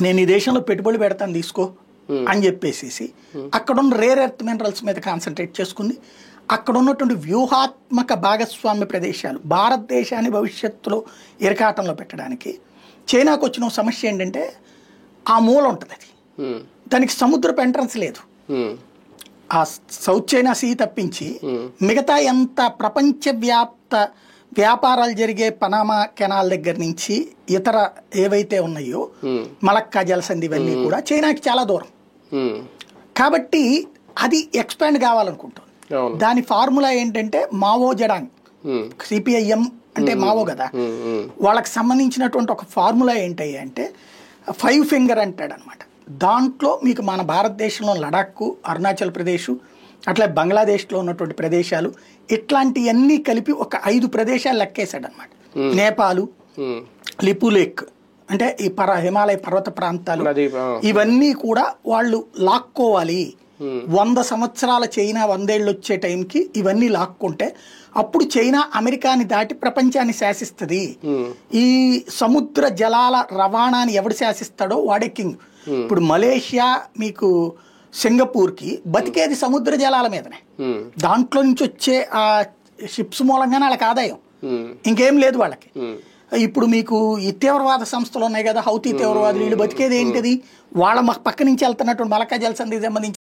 నేను ఈ దేశంలో పెట్టుబడి పెడతాను తీసుకో అని చెప్పేసి అక్కడున్న రేర్ ఎర్త్ మినరల్స్ మీద కాన్సన్ట్రేట్ చేసుకుంది. అక్కడ ఉన్నటువంటి వ్యూహాత్మక భాగస్వామ్య ప్రదేశాలు భారతదేశాన్ని భవిష్యత్తులో ఇరకాటంలో పెట్టడానికి చైనాకు వచ్చిన సమస్య ఏంటంటే ఆ మూల ఉంటుంది, అది దానికి సముద్రపు ఎంట్రన్స్ లేదు. ఆ సౌత్ చైనా సీ తప్పించి మిగతా ఎంత ప్రపంచవ్యాప్త వ్యాపారాలు జరిగే పనామా కెనాల్ దగ్గర నుంచి ఇతర ఏవైతే ఉన్నాయో మలక్కా జలసంధి ఇవన్నీ కూడా చైనాకి చాలా దూరం. కాబట్టి అది ఎక్స్పాండ్ కావాలనుకుంటుంది. దాని ఫార్ములా ఏంటంటే మావో జడాంగ్, సిపిఐఎం అంటే మావో కదా, వాళ్ళకి సంబంధించినటువంటి ఒక ఫార్ములా ఏంటయ్యా అంటే 5 ఫింగర్ అంటాడు అనమాట. దాంట్లో మీకు మన భారతదేశంలో లడాక్, అరుణాచల్ ప్రదేశ్, అట్లా బంగ్లాదేశ్లో ఉన్నటువంటి ప్రదేశాలు ఇట్లాంటివన్నీ కలిపి ఒక 5 ప్రదేశాలు లెక్కేశాడు అనమాట. నేపాలు, లిపులేక్ అంటే ఈ హిమాలయ పర్వత ప్రాంతాలు, ఇవన్నీ కూడా వాళ్ళు లాక్కోవాలి. 100 సంవత్సరాల చైనా 100 ఏళ్ళు వచ్చే టైంకి ఇవన్నీ లాక్కుంటే అప్పుడు చైనా అమెరికాని దాటి ప్రపంచాన్ని శాసిస్తుంది. ఈ సముద్ర జలాల రవాణాని ఎవడు శాసిస్తాడో వాడే కింగ్. ఇప్పుడు మలేషియా మీకు సింగపూర్కి బతికేది సముద్ర జలాల మీదనే. దాంట్లో నుంచి వచ్చే ఆ షిప్స్ మూలంగానే వాళ్ళకి ఆదాయం, ఇంకేం లేదు వాళ్ళకి. ఇప్పుడు మీకు ఈ తీవ్రవాద సంస్థలు ఉన్నాయి కదా, హౌతీ తీవ్రవాదులు, వీళ్ళు బతికేది ఏంటిది? వాళ్ళ పక్క నుంచి వెళ్తున్నటువంటి మలక్కా జలసంధికి సంబంధించి